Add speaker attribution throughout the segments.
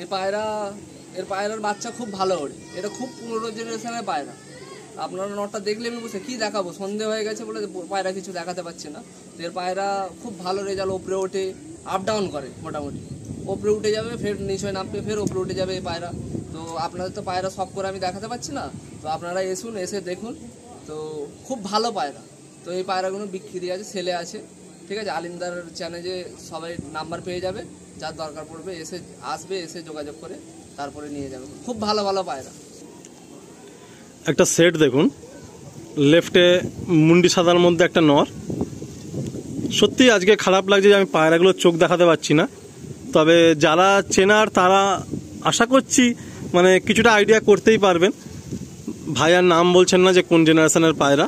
Speaker 1: এই পায়রা এর পায়রার বাচ্চা খুব ভালো ওড়ে, এটা খুব পুরনো জেনারেশনের পায়রা। আপনারা নটটা দেখলে আমি বসে কী দেখাবো, সন্ধে হয়ে গেছে বলে পায়রা কিছু দেখাতে পারছি না। তো এর পায়রা খুব ভালো রেজাল্ট, ওপরে ওঠে, আপ ডাউন করে, মোটামুটি ওপরে উঠে যাবে, ফের নিচে নামবে, ফের ওপরে উঠে যাবে এই পায়রা। তো আপনাদের তো পায়রা সব করে আমি দেখাতে পারছি না, তো আপনারা এসে দেখুন। তো খুব ভালো পায়রা। তো এই পায়রাগুলো বিক্রি আছে, সেলে আছে, ঠিক আছে। আলিমদার চ্যানেলে সবাই নাম্বার পেয়ে যাবে, যার দরকার পড়বে আসবে, এসে যোগাযোগ করে তারপরে নিয়ে যাবে। খুব ভালো ভালো পায়রা।
Speaker 2: একটা সেট দেখুন, লেফটে মুন্ডি সাদার মধ্যে একটা নর। সত্যি আজকে খারাপ লাগছে যে আমি পায়রাগুলোর চোখ দেখাতে পারছি না, তবে যারা চেনার তারা আশা করছি মানে কিছুটা আইডিয়া করতেই পারবেন। ভাইয়ার নাম বলছেন না যে কোন জেনারেশনের পায়রা,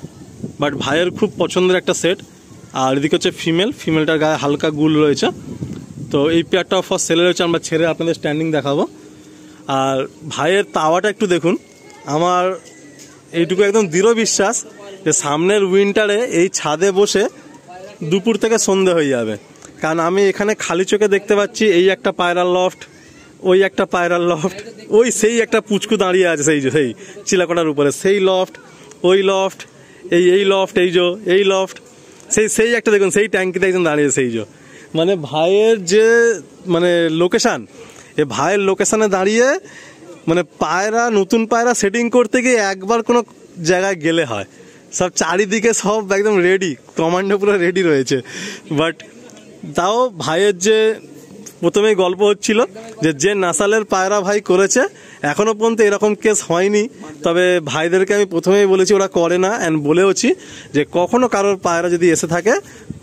Speaker 2: বাট ভাইয়ের খুব পছন্দের একটা সেট। আর এদিকে হচ্ছে ফিমেলটার গায়ে হালকা গুল রয়েছে। তো এই পেয়ারটা ফর সেলে রয়েছে, আমরা ছেড়ে আপনাদের স্ট্যান্ডিং দেখাবো। আর ভাইয়ের তাওয়াটা একটু দেখুন। আমার এইটুকু একদম দৃঢ় বিশ্বাস যে সামনের উইন্টারে এই ছাদে বসে দুপুর থেকে সন্ধে হয়ে যাবে, কারণ আমি এখানে খালি চোখে দেখতে পাচ্ছি এই একটা পায়রার লফট, ওই একটা পায়রার লফট, ওই সেই একটা পুচকু দাঁড়িয়ে আছে সেই চিলাকোটার উপরে, সেই লফট, ওই লফট, এই লফট, এই লফট, সেই একটা দেখুন, সেই ট্যাঙ্কিতে একজন দাঁড়িয়ে, মানে ভাইয়ের যে মানে লোকেশান, এই ভাইয়ের লোকেশানে দাঁড়িয়ে মানে পায়রা, নতুন পায়রা সেটিং করতে গিয়ে একবার কোনো জায়গায় গেলে হয়, সব চারিদিকে সব একদম রেডি, কমান্ডো পুরো রেডি রয়েছে। বাট তাও ভাইয়ের যে প্রথমেই গল্প হচ্ছিল যে নাসালের পায়রা ভাই করেছে, এখনো পর্যন্ত এরকম কেস হয়নি। তবে ভাইদেরকে আমি প্রথমেই বলেছি ওরা করে না, অ্যান্ড বলেওছি যে কখনো কারোর পায়রা যদি এসে থাকে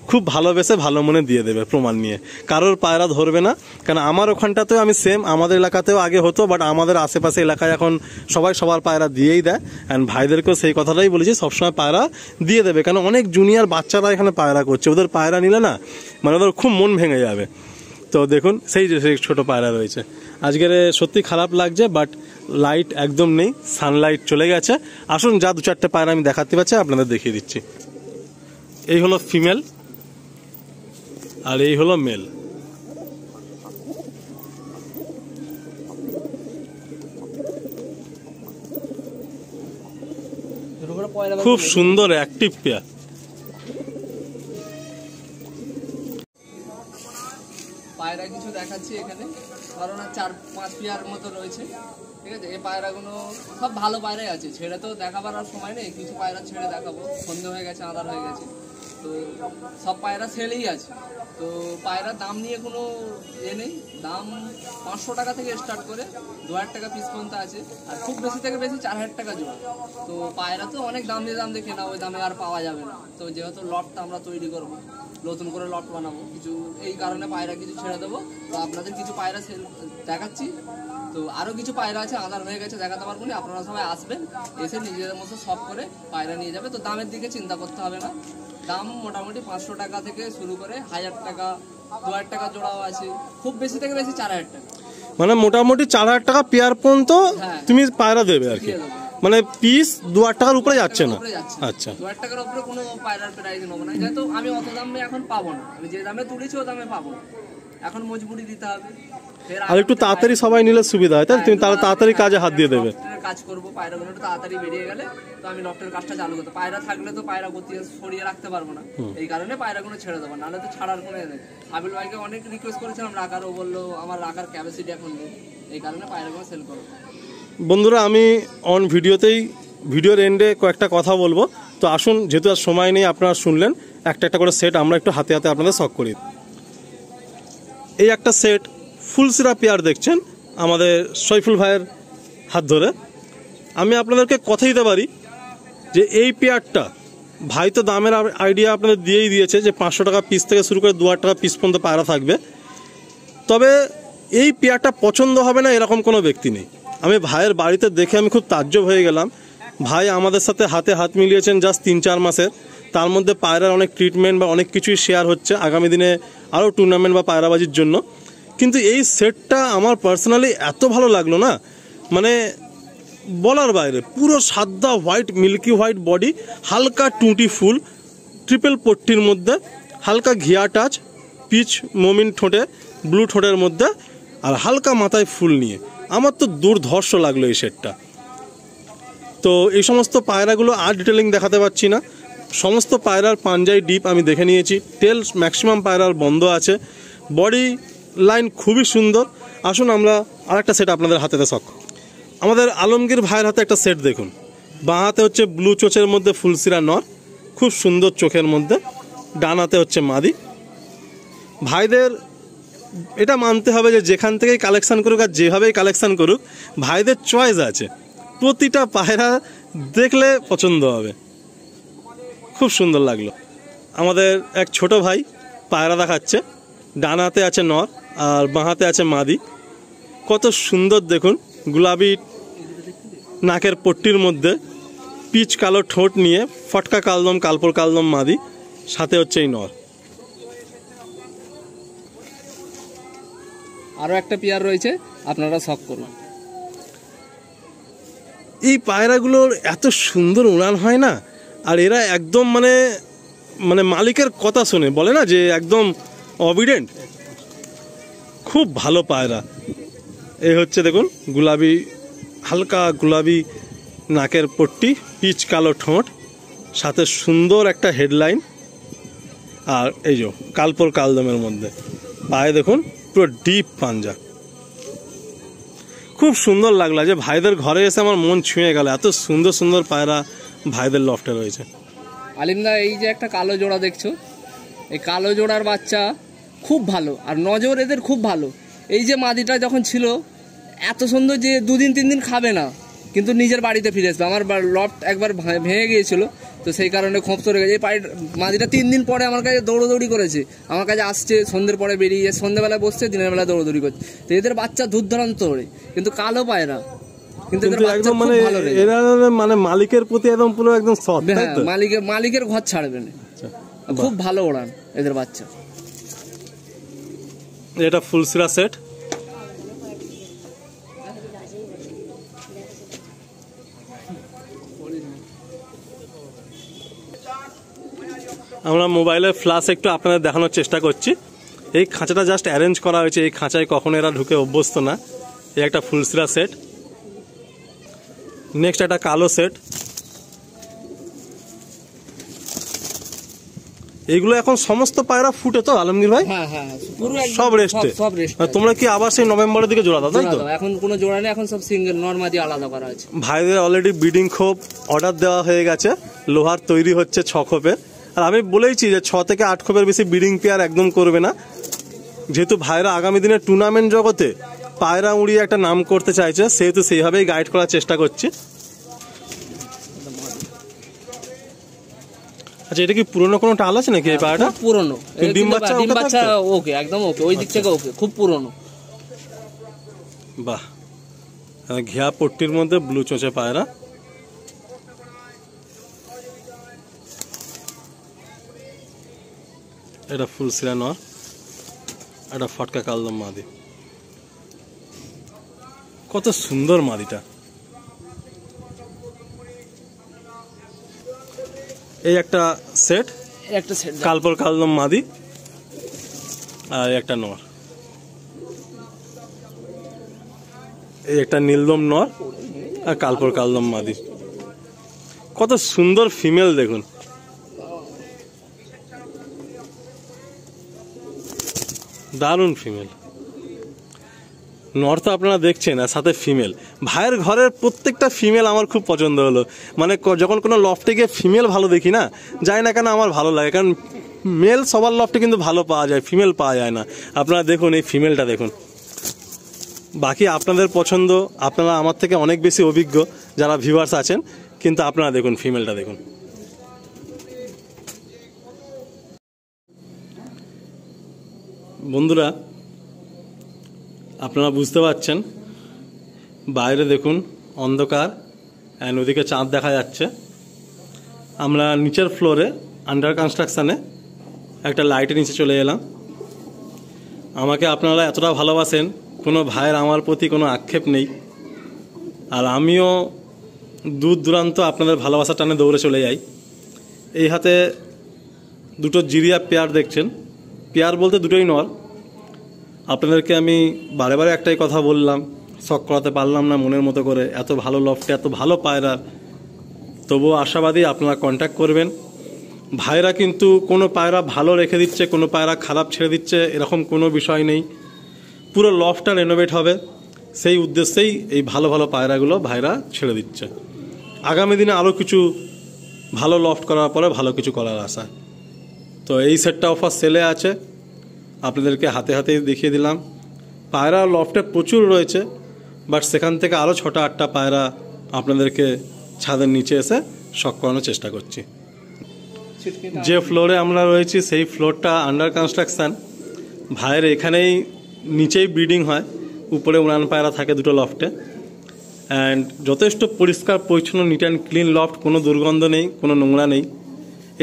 Speaker 2: খুব ভালোবেসে ভালো মনে দিয়ে দেবে প্রমাণ নিয়ে, কারোর পায়রা ধরবে না। কারণ আমার ওখানটাতেও আমি সেম, আমাদের এলাকাতেও আগে হতো, বাট আমাদের আশেপাশে এলাকায় এখন সবাই সবার পায়রা দিয়েই দেয়। অ্যান্ড ভাইদেরকেও সেই কথাটাই বলেছি, সবসময় পায়রা দিয়ে দেবে, কারণ অনেক জুনিয়র বাচ্চারা এখানে পায়রা করছে, ওদের পায়রা নিলে না মানে ওদের খুব মন ভেঙে যাবে। তো দেখুন সেই ছোট পায়রা রয়েছে। আজকের সত্যি খারাপ লাগছে, বাট লাইট একদম নেই, সানলাইট চলে গেছে। আসুন যা দু চারটে পায়রা আমি দেখাতে পারছি আপনাদের দেখিয়ে দিচ্ছি। এই হলো ফিমেল আর এই হলো মেল। খুব সুন্দর অ্যাক্টিভ পেয়ার।
Speaker 1: পায়রা কিছু দেখাচ্ছি এখানে, কারণ 4-5 পেয়ার মতো রয়েছে, ঠিক আছে। এই পায়রাগুলো সব ভালো পায়রাই আছে, ছেড়ে তো দেখাবার আর সময় নেই, কিছু পায়রা ছেড়ে দেখাবো, সন্ধে হয়ে গেছে, আঁধার হয়ে গেছে। তো সব পায়রা সেলেই আছে। তো পায়রার দাম নিয়ে কোনো নেই, দাম 500 টাকা থেকে স্টার্ট করে 2000 টাকা পিস পর্যন্ত আছে, আর খুব বেশি থেকে বেশি 4000 টাকা জোড়া। তো পায়রা তো অনেক দাম দিয়ে কেনা, ওই দামে আর পাওয়া যাবে না। তো যেহেতু লটটা আমরা তৈরি করবো, নতুন করে লট বানাবো কিছু, এই কারণে পায়রা কিছু ছেড়ে দেবো। তো আপনাদের কিছু পায়রা দেখাচ্ছি। তো আরও কিছু পায়রা আছে, আধার হয়ে গেছে, দেখাতে পারবো না। আপনারা সবাই আসবেন, এসে নিজেদের মতো সব করে পায়রা নিয়ে যাবে। তো দামের দিকে চিন্তা করতে হবে না, দাম মোটামুটি 500 টাকা থেকে শুরু করে 1000 টাকা, 2000 টাকা জোড়াও আছে, খুব বেশি থেকে বেশি 4000 টাকা,
Speaker 2: মানে মোটামুটি 4000 টাকা পেয়ার পর্যন্ত তুমি পায়রা দেবে আর কি, মানে পিস 2000 টাকার উপরে যাচ্ছে না। আচ্ছা,
Speaker 1: 2000 টাকার উপরে কোনো পায়রার প্রাইস নেবো না, যেহেতু আমি অত দামে এখন পাবো না, আমি যে দামে তুলেছি ও দামে পাবো না, এখন মজবুরি দিতে হবে।
Speaker 2: আর একটু তাড়াতাড়ি সবাই নিলে সুবিধা হয়, তাই তুমি তাড়াতাড়ি কাজে হাত দিয়ে দেবে।
Speaker 1: কাজ করবো, পায়রাগুলো তাড়াতাড়ি বেরিয়ে গেলে তো আমি লফটের কাজটা চালু করতে, পায়রা থাকলে তো পায়রা গতি সরিয়ে রাখতে পারবো না, এই কারণে পায়রাগুলো ছেড়ে দেবো, নাহলে তো ছাড়ার কোনো নেই। আবিল ভাইকে অনেক রিকোয়েস্ট করেছিলাম রাখার, ও বললো আমার রাখার ক্যাপাসিটি এখন নেই, এই কারণে পায়রাগুলো সেল করবো।
Speaker 2: বন্ধুরা, আমি অন ভিডিওর এন্ডে কয়েকটা কথা বলবো। তো আসুন, যেহেতু আর সময় নেই, আপনারা শুনলেন, একটা একটা করে সেট আমরা একটু হাতে হাতে আপনাদের শখ করি। এই একটা সেট ফুলসিরা পেয়ার দেখছেন আমাদের সৈফুল ভাইয়ের হাত ধরে। আমি আপনাদেরকে কথা দিতে পারি যে এই পেয়ারটা ভাই তো দামের আইডিয়া আপনাদের দিয়েই দিয়েছে যে 500 টাকা পিস থেকে শুরু করে 2000 টাকা পিস পর্যন্ত পায়রা থাকবে। তবে এই পেয়ারটা পছন্দ হবে না এরকম কোনো ব্যক্তি নেই। আমি ভাইয়ের বাড়িতে দেখে আমি খুব তাজ্জব হয়ে গেলাম। ভাই আমাদের সাথে হাতে হাত মিলিয়েছেন জাস্ট 3-4 মাসের, তার মধ্যে পায়রার অনেক ট্রিটমেন্ট বা অনেক কিছুই শেয়ার হচ্ছে আগামী দিনে আরও টুর্নামেন্ট বা পায়রাবাজির জন্য। কিন্তু এই সেটটা আমার পার্সোনালি এত ভালো লাগলো না, মানে বলার বাইরে। পুরো সাদা হোয়াইট, মিল্কি হোয়াইট বডি, হালকা টুটি ফুল, ট্রিপল পট্টির মধ্যে, হালকা ঘিয়া টাচ, পিচ মমিন ঠোঁটে, ব্লু ঠোঁটের মধ্যে, আর হালকা মাথায় ফুল নিয়ে। আমার তো দুর্ধর্ষ লাগলো এই সেটটা। তো এই সমস্ত পায়রাগুলো আর ডিটেলিং দেখাতে পারছি না। সমস্ত পায়রার পাঞ্জাই ডিপ আমি দেখে নিয়েছি, টেল ম্যাক্সিমাম পায়রার বন্ধ আছে, বডি লাইন খুবই সুন্দর। আসুন আমরা আরেকটা সেট আপনাদের হাতে শখ। আমাদের আলমগীর ভাইয়ের হাতে একটা সেট দেখুন। বাঁ হাতে হচ্ছে ব্লু চোচের মধ্যে ফুলসিরা নর, খুব সুন্দর চোখের মধ্যে। ডান হাতে হচ্ছে মাদি। ভাইদের এটা মানতে হবে যে যেখান থেকেই কালেকশান করুক আর যেভাবেই কালেকশান করুক, ভাইদের চয়েস আছে। প্রতিটা পায়রা দেখলে পছন্দ হবে। খুব সুন্দর লাগলো। আমাদের এক ছোট ভাই পায়রা দেখাচ্ছে, ডান হাতে আছে নর আর বাঁ হাতে আছে মাদি। কত সুন্দর দেখুন, গোলাপি নাকের পট্টির মধ্যে পিচ কালো ঠোঁট নিয়ে, ফটকা কালদম কালপর কালদম মাদি, সাথে হচ্ছে এই নর।
Speaker 1: আরও একটা পেয়ার রয়েছে, আপনারা শখ করুন।
Speaker 2: এই পায়রাগুলোর এত সুন্দর উড়ান হয় না, আর এরা একদম মানে মানে মালিকের কথা শোনে, বলে না যে একদম অবিডেন্ট। খুব ভালো পায়রা। এই হচ্ছে দেখুন গোলাপি, হালকা গোলাপি নাকের পট্টি, পিচ কালো ঠোঁট, সাথে সুন্দর একটা হেডলাইন, আর এই যে কালপর কালদমের মধ্যে পায়ে দেখুন পুরো ডিপ পাঞ্জা। খুব সুন্দর লাগলো যে ভাইদের ঘরে এসে আমার মন ছুঁয়ে গেল। এত সুন্দর সুন্দর পায়রা ভাইদের লফটে রয়েছে।
Speaker 1: আলিমদা, এই যে একটা কালো জোড়া দেখছো, এই কালো জোড়ার বাচ্চা খুব ভালো, আর নজর এদের খুব ভালো। এই যে মাদিটা যখন ছিল এত সুন্দর যে 2 দিন 3 দিন খাবে না, কিন্তু নিজের বাড়িতে ফিরে আসবে। আমার লফট একবার ভেঙে গিয়েছিল, তো সেই কারণে খোঁপ চলে গেছে। এই মাদিটা 3 দিন পরে আমার কাছে দৌড়োদৌড়ি করেছে, আমার কাছে আসছে, সন্ধ্যের পরে বেরিয়ে, সন্ধ্যেবেলায় বসছে, দিনের বেলা দৌড়োদৌড়ি করছে। তো এদের বাচ্চা দুর্দান্ত ওড়ে, কিন্তু কালো পায়রা, কিন্তু এদের বাচ্চা খুব ভালো রে।
Speaker 2: এরা মানে মালিকের প্রতি একদম পুরো একদম সৎ।
Speaker 1: হ্যাঁ, মালিকের ঘর ছাড়বে না। খুব ভালো ওড়ান এদের বাচ্চা।
Speaker 2: এটা ফুলসিরা সেট। আমরা মোবাইলের ফ্ল্যাশ একটু আপনাদের দেখানোর চেষ্টা করছি। এই খাঁচাটা জাস্ট অ্যারেঞ্জ করা হয়েছে, এই খাঁচায় কখনো এরা ঢুকে অভ্যস্ত না। এই একটা ফুলসিরা সেট। নেক্সট একটা কালো সেট। এইগুলো এখন সমস্ত পায়রা ফুটে তো আলমগীর ভাই?
Speaker 1: হ্যাঁ হ্যাঁ, পুরো
Speaker 2: সব রেস্টে।
Speaker 1: সব রেস্ট।
Speaker 2: তোমরা কি আবার সেই নভেম্বরের দিকে জোড়া দাও, তাই তো?
Speaker 1: এখন কোনো জোড়া নেই, এখন সব সিঙ্গেল নরমাদি আলাদা করা আছে।
Speaker 2: ভাইদের অলরেডি ব্রিডিং খোপ অর্ডার দেওয়া হয়ে গেছে, লোহার তৈরি হচ্ছে 6 খোপের। আর আমি বলেইছি যে 6 থেকে 8 খোপের বেশি ব্রিডিং পেয়ার একদম করবে না, যেহেতু ভাইরা আগামী দিনে টুর্নামেন্ট জগতে পায়রা উড়িয়ে একটা নাম করতে চাইছে, সেহেতু সেইভাবেই গাইড করার চেষ্টা করছি। আচ্ছা, এটা কি পুরনো কোনো টাল আছে নাকি এই পায়রাটা?
Speaker 1: পুরনো।
Speaker 2: ডিম বাচ্চা
Speaker 1: ওকে, একদম ওকে, ওই দিক থেকে ওকে, খুব পুরনো।
Speaker 2: বাহ, ঘিয়া পট্টির মধ্যে ব্লু চোচে পায়রা। এটা ফুলসিরা নর, এটা ফটকা কালদম মাদি। কত সুন্দর মাদিটা। এই একটা সেট, কালপর কালদম মাদি, আর একটা নর। এই একটা নীলদম নর আর কালপর কালদম মাদি। কত সুন্দর ফিমেল দেখুন। দারুণ ফিমেল। নর তো আপনারা দেখছেন, আর সাথে ফিমেল। ভাইয়ের ঘরের প্রত্যেকটা ফিমেল আমার খুব পছন্দ হলো। মানে যখন কোনো লফটে গিয়ে ফিমেল ভালো দেখি না, যাই না কেন আমার ভালো লাগে, কারণ মেল সবার লফটে কিন্তু ভালো পাওয়া যায়, ফিমেল পাওয়া যায় না। আপনারা দেখুন এই ফিমেলটা দেখুন। বাকি আপনাদের পছন্দ, আপনারা আমার থেকে অনেক বেশি অভিজ্ঞ যারা ভিউয়ার্স আছেন, কিন্তু আপনারা দেখুন ফিমেলটা দেখুন। বন্ধুরা, আপনারা বুঝতে পারছেন, বাইরে দেখুন অন্ধকার, অ্যান্ড ওদিকে চাঁদ দেখা যাচ্ছে। আমরা নিচের ফ্লোরে আন্ডার কনস্ট্রাকশানে একটা লাইটের নিচে চলে এলাম। আমাকে আপনারা এতটা ভালোবাসেন, কোনো ভাইয়ের আমার প্রতি কোনো আক্ষেপ নেই। আর আমিও দূর দূরান্ত আপনাদের ভালোবাসার টানে দৌড়ে চলে যাই। এই হাতে দুটো জিরিয়া পেয়ার দেখছেন, পেয়ার বলতে দুটোই নর। আপনাদেরকে আমি বারে বারে একটাই কথা বললাম, শখ করাতে পারলাম না মনের মতো করে, এত ভালো লফটে এত ভালো পায়রা, তবুও আশাবাদী আপনারা কন্ট্যাক্ট করবেন। ভাইরা কিন্তু কোনো পায়রা ভালো রেখে দিচ্ছে, কোনো পায়রা খারাপ ছেড়ে দিচ্ছে, এরকম কোনো বিষয় নেই। পুরো লফটটা রেনোভেট হবে, সেই উদ্দেশ্যেই এই ভালো ভালো পায়রাগুলো ভাইরা ছেড়ে দিচ্ছে। আগামী দিনে আরও কিছু ভালো লফট করার পরে ভালো কিছু করার আশা। তো এই সেটটা অফার সেলে আছে, আপনাদেরকে হাতে হাতে দেখিয়ে দিলাম। পায়রা লফটে প্রচুর রয়েছে, বাট সেখান থেকে আরও 6-8টা পায়রা আপনাদেরকে ছাদের নিচে এসে শখ করানোর চেষ্টা করছি। যে ফ্লোরে আমরা রয়েছি সেই ফ্লোরটা আন্ডার কনস্ট্রাকশান। ভাইয়ের এখানেই নিচেই ব্রিডিং হয়, উপরে উড়ান পায়রা থাকে দুটো লফটে। অ্যান্ড যথেষ্ট পরিষ্কার পরিচ্ছন্ন, নিট অ্যান্ড ক্লিন লফট, কোনো দুর্গন্ধ নেই, কোনো নোংরা নেই।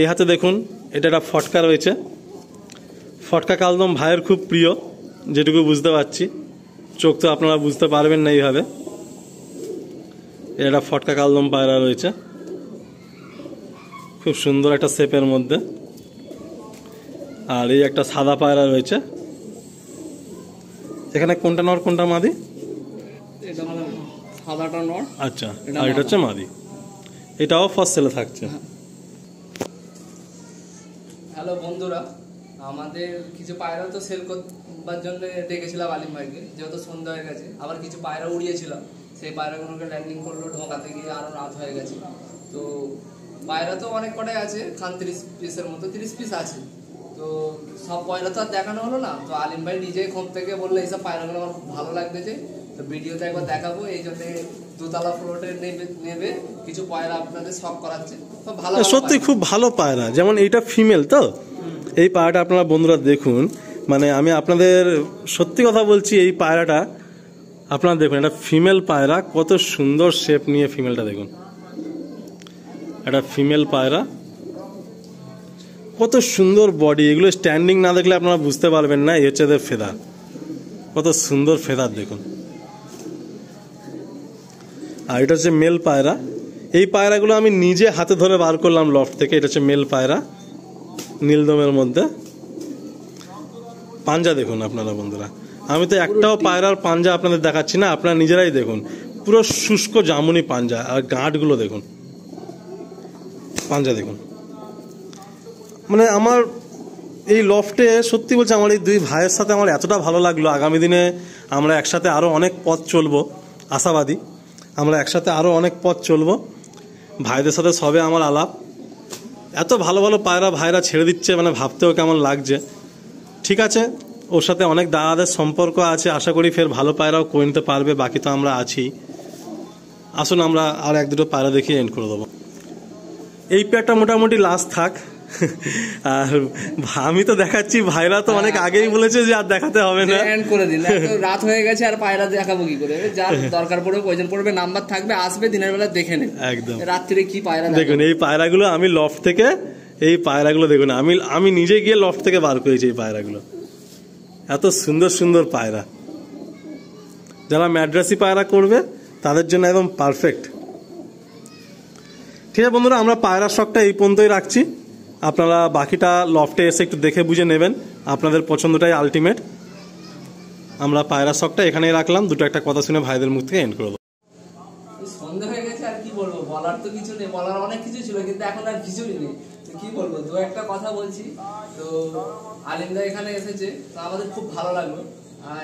Speaker 2: এই হাতে দেখুন, এটা একটা ফটকা রয়েছে। ফটকা কালদম ভাইয়ের খুব প্রিয়, যেটুকু বুঝতে পারছি। চোখ তো আপনারা বুঝতে পারবেন না এইভাবে। এটা ফটকা কালদম পায়রা রয়েছে, খুব সুন্দর একটা শেপের মধ্যে। আর এই একটা সাদা পায়রা রয়েছে। এখানে কোনটা নর কোনটা মাদি?
Speaker 1: সাদাটা নর,
Speaker 2: আচ্ছা, আর এটা হচ্ছে মাদি। এটাও ফার্স্ট সেলে থাকছে।
Speaker 1: হ্যালো বন্ধুরা, আমাদের কিছু পায়রা তো সেল করবার জন্য ডেকেছিলাম আলিম ভাইকে, যেহেতু সন্ধ্যা হয়ে গেছে। আবার কিছু পায়রা উড়িয়েছিলাম, সেই পায়রাগুলোকে ল্যান্ডিং করলো, ঢোকাতে গিয়ে আরও রাত হয়ে গেছে। তো পায়রা তো অনেক কটাই আছে, 30 পিসের মতো, 30 পিস আছে। তো সব পায়রা তো আর দেখানো হলো না। তো আলিম ভাই নিজেই খোঁজ থেকে বললো এইসব পায়রাগুলো আমার খুব ভালো লাগতেছে, তো ভিডিওতে একবার দেখাবো। এই জন্য দোতলা ফ্লোরে নেবে কিছু পায়রা আপনাদের শখ করাচ্ছে। তো ভালো,
Speaker 2: সত্যি খুব ভালো পায়রা। যেমন এইটা ফিমেল, তো এই পায়রাটা আপনারা বন্ধুরা দেখুন, মানে আমি আপনাদের সত্যি কথা বলছি, এই পায়রাটা আপনারা দেখুন, এটা ফিমেল পায়রা, কত সুন্দর শেপ নিয়ে ফিমেলটা দেখুন। এটা ফিমেল পায়রা, কত সুন্দর বডি। এগুলো স্ট্যান্ডিং না দেখলে আপনারা বুঝতে পারবেন না। এই হচ্ছে এদের ফেদার, কত সুন্দর ফেদার দেখুন। আর এটা হচ্ছে মেল পায়রা। এই পায়রাগুলো আমি নিজে হাতে ধরে বার করলাম লফট থেকে। এটা হচ্ছে মেল পায়রা, নীলদমের মধ্যে। পাঞ্জা দেখুন আপনারা বন্ধুরা, আমি তো একটাও পায়রার পাঞ্জা আপনাদের দেখাচ্ছি না, আপনারা নিজেরাই দেখুন। পুরো শুষ্ক জামুনি পাঞ্জা, আর গাঁটগুলো দেখুন, পাঞ্জা দেখুন। মানে আমার এই লফটে সত্যি বলছি, আমার এই দুই ভাইয়ের সাথে আমার এতটা ভালো লাগলো। আগামী দিনে আমরা একসাথে আরও অনেক পথ চলবো, আশাবাদী। আমরা একসাথে আরও অনেক পথ চলবো। ভাইদের সাথে সবে আমার আলাপ। এত ভালো ভালো পায়রা ভাইরা ছেড়ে দিচ্ছে, মানে ভাবতেও কেমন লাগছে। ঠিক আছে, ওর সাথে অনেক দাদাদের সম্পর্ক আছে, আশা করি ফের ভালো পায়রাও করে নিতে পারবে। বাকি তো আমরা আছি। আসুন আমরা আর 1-2টো পায়রা দেখিয়ে এন্ড করে দেবো। এই পেয়ারটা মোটামুটি লাস্ট থাক। আর আমি তো দেখাচ্ছি, ভাইরা তো অনেক আগেই বলেছে যে আর দেখাতে হবে না,
Speaker 1: এন্ড করে দিন। রাত হয়ে গেছে, আর পায়রা দেখাবো কি করে? যার দরকার পড়বে, প্রয়োজন পড়বে, নাম্বার থাকবে, আসবে, দিনের বেলা দেখে নেবে।
Speaker 2: একদম
Speaker 1: রাত্রিরে কি পায়রা
Speaker 2: দেখুন। এই পায়রাগুলো আমি লফট থেকে, এই পায়রাগুলো দেখুন, আমি নিজে গিয়ে লফট থেকে বার করেছি এই পায়রাগুলো। এত সুন্দর সুন্দর পায়রা, যারা ম্যাড্রাসি পায়রা করবে তাদের জন্য একদম পারফেক্ট। ঠিক আছে বন্ধুরা, আমরা পায়রার শখটা এই পর্যন্তই রাখছি। আপনারা বাকিটা লফটে এসে একটু দেখে বুঝে নেবেন, আপনাদের পছন্দটাই আলটিমেট। আমরা পায়রা শখটা এখানেই রাখলাম। দুটো একটা কথা শুনে ভাইদের মুখ থেকে এন্ড করে দেবো।
Speaker 1: সন্ধ্যা হয়ে গেছে, আর কি বলবো? বলার তো কিছু নেই, বলার অনেক কিছু ছিল, কিন্তু এখন আর কিছুই নেই। তো কি বলবো, দু একটা কথা বলছি। তো আলিমদা এখানে এসেছে, তো আমাদের খুব ভালো লাগলো।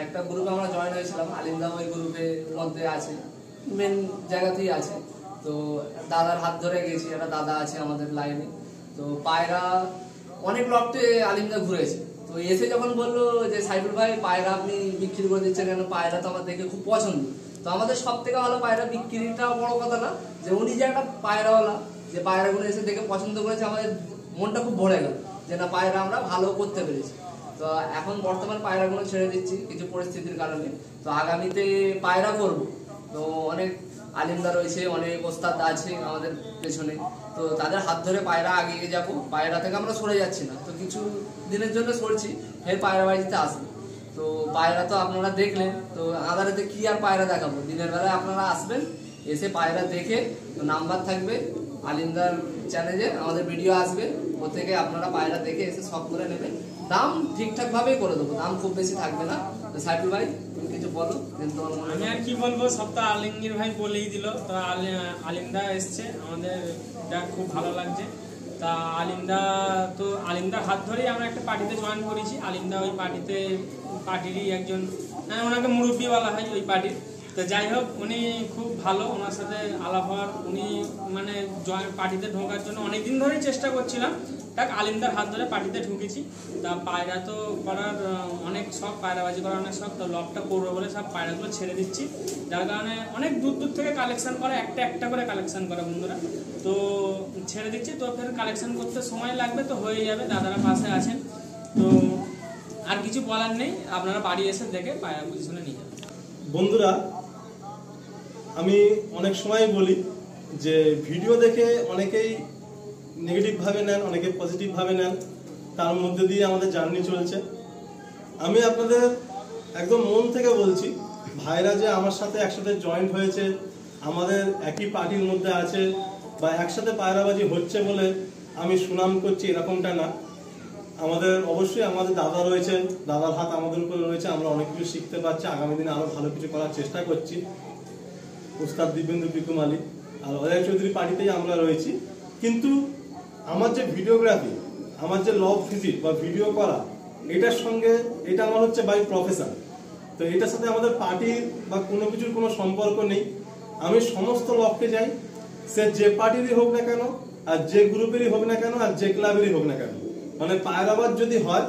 Speaker 1: একটা গ্রুপে আমরা জয়েন হয়েছিলাম, আলিমদা ওই গ্রুপের মধ্যে আছে, মেন জায়গাতেই আছে। তো দাদার হাত ধরে গেছি, একটা দাদা আছে আমাদের লাইনে। তো পায়রা অনেক লফটে আলিমদা ঘুরেছে। তো এসে যখন বললো যে সাইফুল ভাই পায়রা আপনি বিক্রি করে দিচ্ছেন কেন, পায়রা তো আমার দেখে খুব পছন্দ। তো আমাদের সব থেকে ভালো পায়রা বিক্রিটা বড় কথা না, যে উনি যে একটা পায়রাওয়ালা, যে পায়রাগুলো এসে দেখে পছন্দ করেছে, আমাদের মনটা খুব ভরে গেল যে না, পায়রা আমরা ভালো করতে পেরেছি। তো এখন বর্তমান পায়রাগুলো ছেড়ে দিচ্ছি কিছু পরিস্থিতির কারণে। তো আগামীতে পায়রা করব। তো অনেক আলিমদা রয়েছে, অনেক ওস্তাদ আছে আমাদের পেছনে। তো তাদের হাত ধরে পায়রা আগিয়ে যাবো। পায়রা থেকে আমরা সরে যাচ্ছি না, তো কিছু দিনের জন্য সরছি, ফের পায়রা বাড়িতে আসবো। তো পায়রা তো আপনারা দেখলেন, তো আদারেতে কি আর পায়রা দেখাবো? দিনের বেলায় আপনারা আসবেন, এসে পায়রা দেখে, নাম্বার থাকবে আলিমদার চ্যানেলে, আমাদের ভিডিও আসবে, ও থেকে আপনারা পায়রা দেখে এসে শখ করে নেবেন। দাম ঠিকঠাক ভাবেই করে দেবো, দাম খুব বেশি থাকবে না। তো সাইফুল ভাই তুমি কিছু বলো,
Speaker 3: আমি আর কি বলবো, সব তো আলিমগীর ভাই বলেই দিল। তো আলিমদা এসছে, আমাদের এটা খুব ভালো লাগছে। তা আলিমদার হাত ধরেই আমরা একটা পার্টিতে জয়েন করেছি। আলিমদা ওই পার্টিরই একজন, ওনাকে মুরব্বী বলা হয় ওই পার্টির। তো যাই হোক, উনি খুব ভালো, ওনার সাথে আলাপ হওয়ার, উনি মানে পার্টিতে ঢোকার জন্য অনেকদিন ধরেই চেষ্টা করছিলাম। দেখ, আলিমদার হাত ধরে পার্টিতে ঢুকেছি। তা পায়রা তো করার অনেক শখ, পায়রাবাজি করার অনেক শখ। তো লবটা করবো বলে সব পায়রাগুলো ছেড়ে দিচ্ছি, যার কারণে অনেক দূর দূর থেকে কালেকশন করে, একটা করে কালেকশন করে বন্ধুরা। তো ছেড়ে দিচ্ছি, তো ফের কালেকশন করতে সময় লাগবে, তো হয়ে যাবে, দাদারা পাশে আছেন। তো আর কিছু বলার নেই, আপনারা বাড়ি এসে দেখে পায়রা পজিশনে নিয়ে যাবেন।
Speaker 2: বন্ধুরা, আমি অনেক সময় বলি যে ভিডিও দেখে অনেকেই নেগেটিভভাবে নেন, অনেকে পজিটিভভাবে নেন, তার মধ্যে দিয়ে আমাদের জার্নি চলছে। আমি আপনাদের একদম মন থেকে বলছি, ভাইরা যে আমার সাথে একসাথে জয়েন্ট হয়েছে, আমাদের একই পার্টির মধ্যে আছে বা একসাথে পায়রাবাজি হচ্ছে বলে আমি সুনাম করছি এরকমটা না। অবশ্যই আমাদের দাদা রয়েছেন, দাদার হাত আমাদের উপরে রয়েছে, আমরা অনেক কিছু শিখতে পারছি, আগামী দিনে আরো ভালো কিছু করার চেষ্টা করছি। উস্তাদ দিব্যেন্দু পিকুম আলী আর অজয় চৌধুরী পার্টিতেই আমরা রয়েছি। কিন্তু আমার যে ভিডিওগ্রাফি, আমার যে লব ভিজিট বা ভিডিও করা, এটার সঙ্গে এটা আমার হচ্ছে বাই প্রফেশন। তো এটার সাথে আমাদের পার্টির বা কোনো কিছুর কোনো সম্পর্ক নেই। আমি সমস্ত লবকে যাই, সে যে পার্টিরই হোক না কেন, আর যে গ্রুপেরই হোক না কেন, আর যে ক্লাবেরই হোক না কেন, মানে পায়রাবাদ যদি হয়,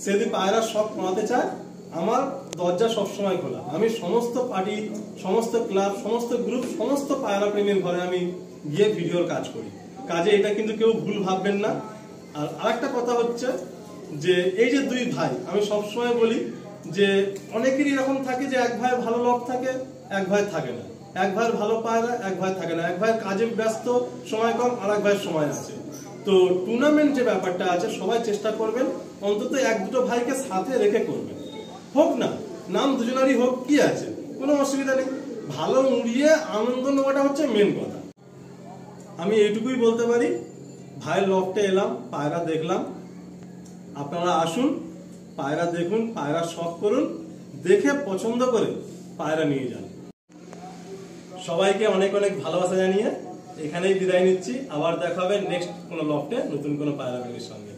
Speaker 2: সে যদি পায়রার শখ কমাতে চায়, আমার দরজা সবসময় খোলা। আমি সমস্ত পার্টি, সমস্ত ক্লাব, সমস্ত গ্রুপ, সমস্ত পায়রা প্রেমীর ঘরে আমি গিয়ে ভিডিওর কাজ করি। কাজে এটা কিন্তু কেউ ভুল ভাববেন না। আর আরেকটা কথা হচ্ছে যে এই যে দুই ভাই, আমি সবসময় বলি যে অনেকেরই এরকম থাকে যে এক ভাই ভালো লক থাকে, এক ভাই থাকে না, এক ভাইয়ের ভালো পায়রা, এক ভাই থাকে না, এক ভাইয়ের কাজে ব্যস্ত, সময় কম, আর এক ভাইয়ের সময় আছে। তো টুর্নামেন্ট যে ব্যাপারটা আছে, সবাই চেষ্টা করবেন অন্তত এক দুটো ভাইকে সাথে রেখে করবেন। হোক না নাম দুজনারই হোক, কি আছে, কোনো অসুবিধা নেই। ভালো উড়িয়ে আনন্দ নেওয়াটা হচ্ছে মেন কথা। আমি এইটুকুই বলতে পারি, ভাইয়ের লফটে এলাম, পায়রা দেখলাম, আপনারা আসুন, পায়রা দেখুন, পায়রা শখ করুন, দেখে পছন্দ করে পায়রা নিয়ে যান। সবাইকে অনেক অনেক ভালোবাসা জানিয়ে এখানেই বিদায় নিচ্ছি। আবার দেখা হবে নেক্সট কোনো লফটে নতুন কোনো পায়রা প্রেমীর সঙ্গে।